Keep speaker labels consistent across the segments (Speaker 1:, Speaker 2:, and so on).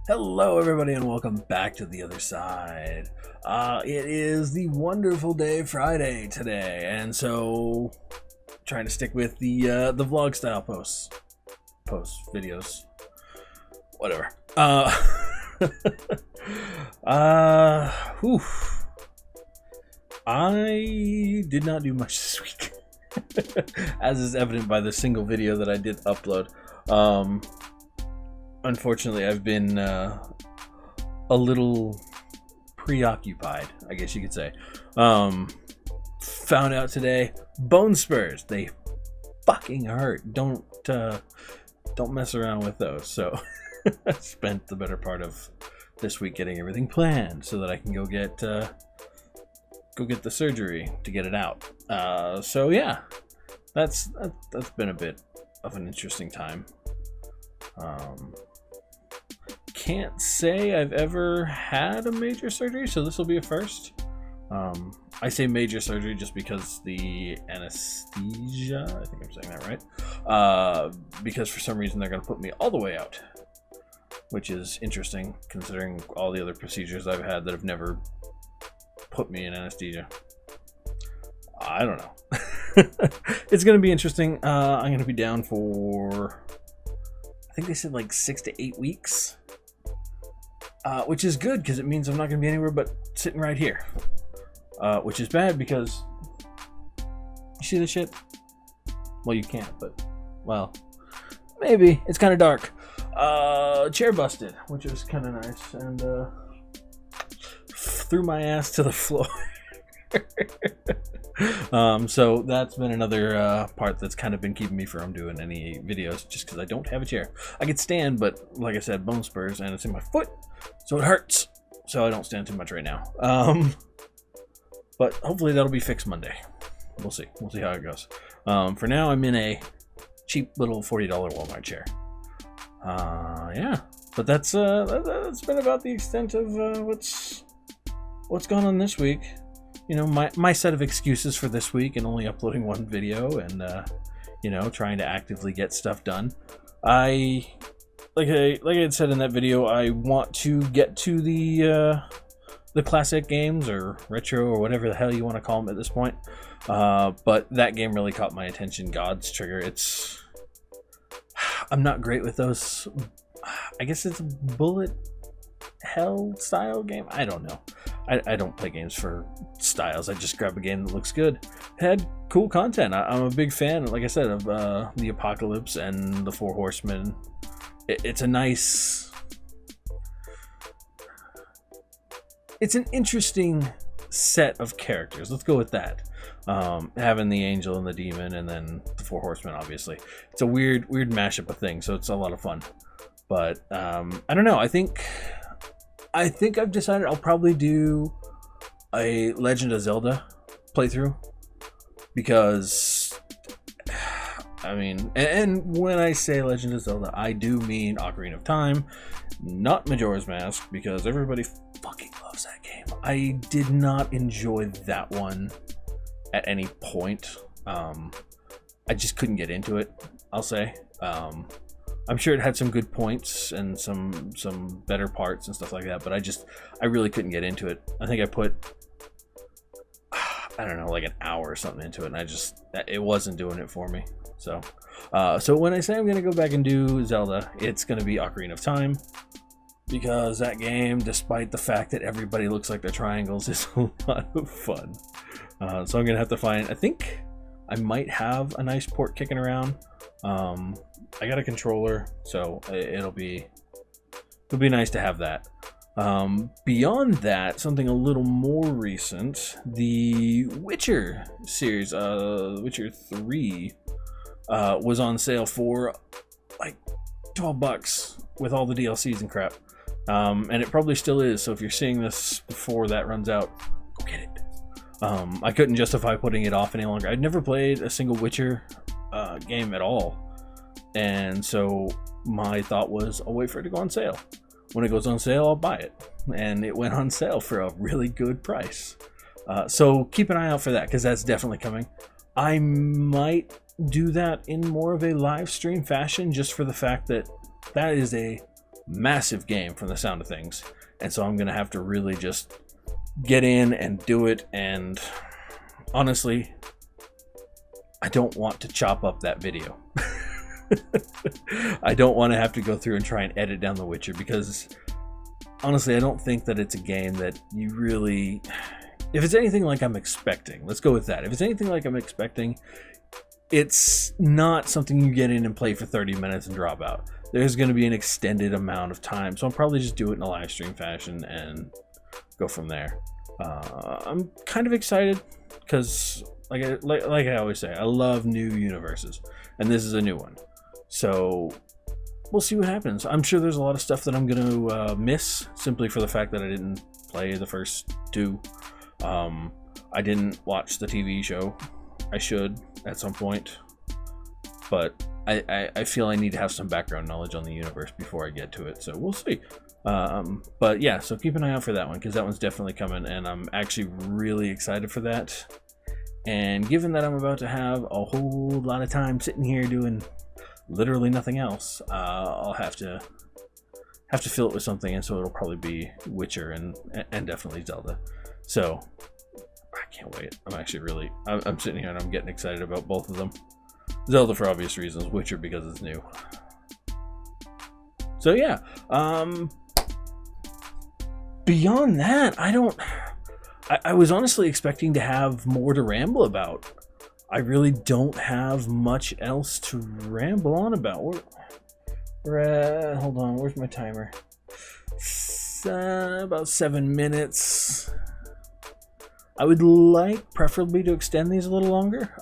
Speaker 1: Hello, everybody, and welcome back to the other side. It is the wonderful day Friday today, and so trying to stick with the vlog style posts videos, whatever. Whew. I did not do much this week, as is evident by the single video that I did upload. Unfortunately, I've been a little preoccupied, I guess you could say. Found out today, bone spurs, they fucking hurt. Don't mess around with those. So I spent the better part of this week getting everything planned so that I can go get the surgery to get it out. So yeah, that's been a bit of an interesting time. Can't say I've ever had a major surgery, so this will be a first. I say major surgery just because the anesthesia, I think I'm saying that right, because for some reason they're going to put me all the way out, which is interesting considering all the other procedures I've had that have never put me in anesthesia. I don't know. It's going to be interesting. I'm going to be down for, I think they said like 6 to 8 weeks. Which is good because it means I'm not going to be anywhere but sitting right here. Which is bad because you see this shit? Well, you can't, but well, maybe. It's kind of dark. Chair busted, which is kind of nice, and threw my ass to the floor. So that's been another part that's kind of been keeping me from doing any videos, just because I don't have a chair. I could stand, but like I said, bone spurs, and it's in my foot, so it hurts. So I don't stand too much right now. But hopefully that'll be fixed Monday. We'll see how it goes. For now, I'm in a cheap little $40 Walmart chair. Yeah, but that's been about the extent of what's gone on this week. You know, my set of excuses for this week and only uploading one video, and you know, trying to actively get stuff done. Like I had said in that video, I want to get to the classic games, or retro, or whatever the hell you want to call them at this point. But that game really caught my attention. God's Trigger. I'm not great with those. I guess it's a bullet hell style game. I don't know. I don't play games for styles. I just grab a game that looks good. It had cool content. I'm a big fan, like I said, of the Apocalypse and the Four Horsemen. It's a nice... It's an interesting set of characters. Let's go with that. Having the angel and the demon, and then the Four Horsemen, obviously. It's a weird mashup of things, so it's a lot of fun. But I don't know. I think I've decided I'll probably do a Legend of Zelda playthrough, because I mean, and when I say Legend of Zelda, I do mean Ocarina of Time, not Majora's Mask, because everybody fucking loves that game. I did not enjoy that one at any point. I just couldn't get into it, I'll say. I'm sure it had some good points and some better parts and stuff like that, but I really couldn't get into it. I think I put, I don't know, like an hour or something into it, and it wasn't doing it for me. So when I say I'm gonna go back and do Zelda, it's gonna be Ocarina of Time, because that game, despite the fact that everybody looks like they're triangles, is a lot of fun. So I'm gonna have to find, I think I might have a nice port kicking around. I got a controller, so it'll be nice to have that. Beyond that, something a little more recent, the Witcher series, Witcher 3, was on sale for like $12 with all the DLCs and crap. And it probably still is, so if you're seeing this before that runs out, go get it. I couldn't justify putting it off any longer. I'd never played a single Witcher game at all, and so my thought was, I'll wait for it to go on sale. When it goes on sale, I'll buy it, and it went on sale for a really good price. So keep an eye out for that, because that's definitely coming. I might do that in more of a live stream fashion, just for the fact that that is a massive game from the sound of things. And so I'm going to have to really just get in and do it. And honestly, I don't want to chop up that video. I don't want to have to go through and try and edit down The Witcher, because honestly, I don't think that it's a game that you really... If it's anything like I'm expecting, let's go with that. If it's anything like I'm expecting, it's not something you get in and play for 30 minutes and drop out. There's going to be an extended amount of time, so I'll probably just do it in a live stream fashion and go from there. I'm kind of excited because, like I always say, I love new universes, and this is a new one. So we'll see what happens. I'm sure there's a lot of stuff that I'm going to miss simply for the fact that I didn't play the first two. I didn't watch the TV show. I should at some point, but I feel I need to have some background knowledge on the universe before I get to it, so we'll see. But yeah, so keep an eye out for that one, because that one's definitely coming, and I'm actually really excited for that. And given that I'm about to have a whole lot of time sitting here doing literally nothing else, I'll have to fill it with something, and so it'll probably be Witcher and definitely Zelda. So I can't wait. I'm sitting here and I'm getting excited about both of them. Zelda for obvious reasons, Witcher because it's new. So yeah, beyond that, I was honestly expecting to have more to ramble about. I really don't have much else to ramble on about. Hold on, where's my timer? About 7 minutes. I would like preferably to extend these a little longer.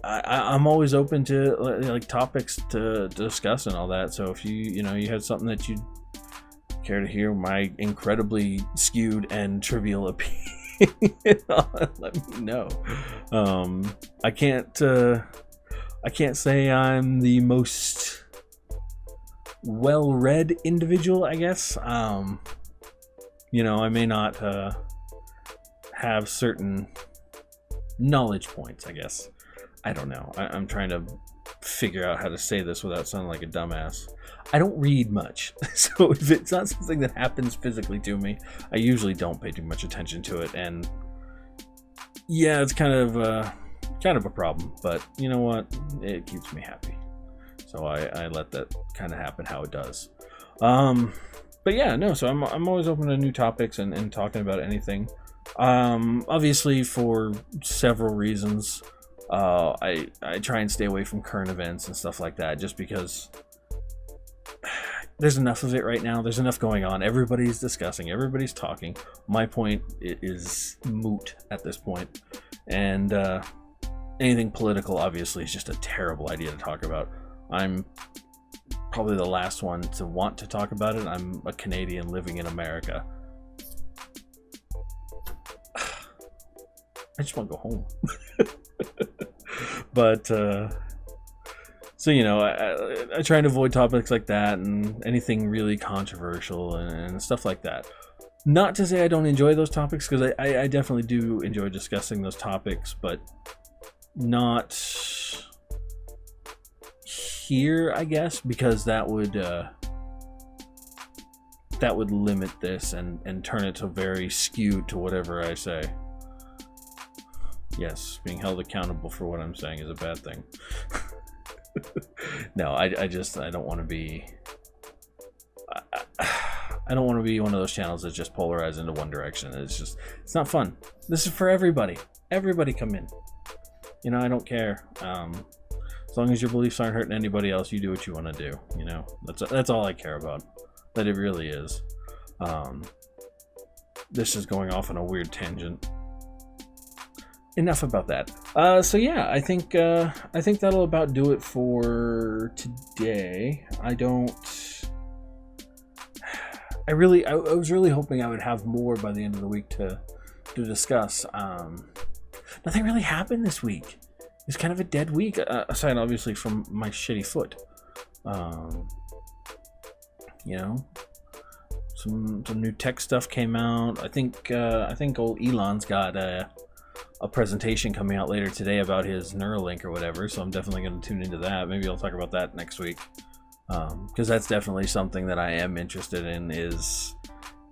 Speaker 1: I'm always open to like topics to discuss and all that. So if you had something that you'd care to hear my incredibly skewed and trivial opinion, let me know. I can't say I'm the most well-read individual, I guess. I may not have certain knowledge points, I guess. I don't know. I'm trying to figure out how to say this without sounding like a dumbass. I don't read much, so if it's not something that happens physically to me, I usually don't pay too much attention to it. And yeah, it's kind of a problem, but you know what? It keeps me happy, so I let that kind of happen how it does. But yeah, no. So I'm always open to new topics and talking about anything. Obviously, for several reasons. I try and stay away from current events and stuff like that, just because there's enough of it right now. There's enough going on. Everybody's discussing, everybody's talking. My point is moot at this point, and anything political obviously is just a terrible idea to talk about. I'm probably the last one to want to talk about it. I'm a Canadian living in America. I just want to go home. But so I try and avoid topics like that and anything really controversial and stuff like that. Not to say I don't enjoy those topics, because I definitely do enjoy discussing those topics, but not here, I guess, because that would limit this and turn it to very skewed to whatever I say. Yes, being held accountable for what I'm saying is a bad thing. No, I don't want to be... I don't want to be one of those channels that just polarize into one direction. It's not fun. This is for everybody. Everybody come in. I don't care. As long as your beliefs aren't hurting anybody else, you do what you want to do. That's all I care about. That it really is. This is going off on a weird tangent. Enough about that. So yeah, I think that'll about do it for today. I was really hoping I would have more by the end of the week to discuss. Nothing really happened this week. It's kind of a dead week, aside obviously from my shitty foot. Some new tech stuff came out. I think old Elon's got a presentation coming out later today about his Neuralink or whatever, so I'm definitely going to tune into that. Maybe I'll talk about that next week. because that's definitely something that I am interested in, is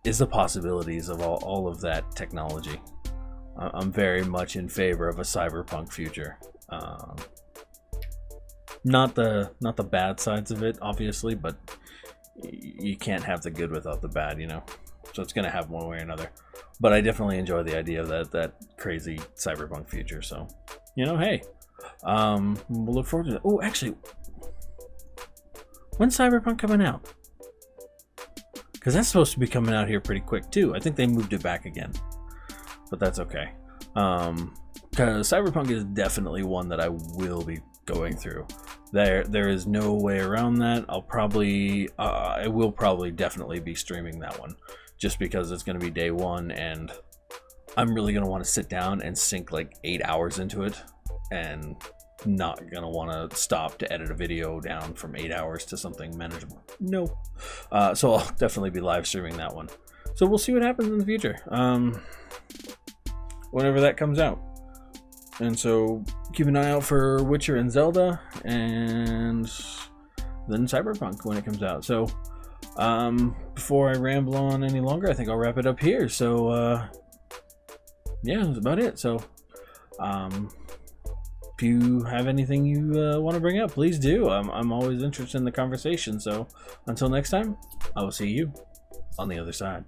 Speaker 1: the possibilities of all of that technology. I'm very much in favor of a cyberpunk future. Not the bad sides of it, obviously, but you can't have the good without the bad, you know. So it's gonna have one way or another. But I definitely enjoy the idea of that crazy cyberpunk future. So, you know, hey, we'll look forward to it. Oh, actually, when's Cyberpunk coming out? Because that's supposed to be coming out here pretty quick too. I think they moved it back again, but that's okay. Because Cyberpunk is definitely one that I will be going through. There is no way around that. I will probably definitely be streaming that one, just because it's going to be day one, and I'm really going to want to sit down and sink like 8 hours into it, and not going to want to stop to edit a video down from 8 hours to something manageable. No. So I'll definitely be live streaming that one. So we'll see what happens in the future, whenever that comes out. And so keep an eye out for Witcher and Zelda, and then Cyberpunk when it comes out. So before I ramble on any longer, I think I'll wrap it up here. So yeah, that's about it. So if you have anything you want to bring up, please do. I'm always interested in the conversation. So until next time, I will see you on the other side.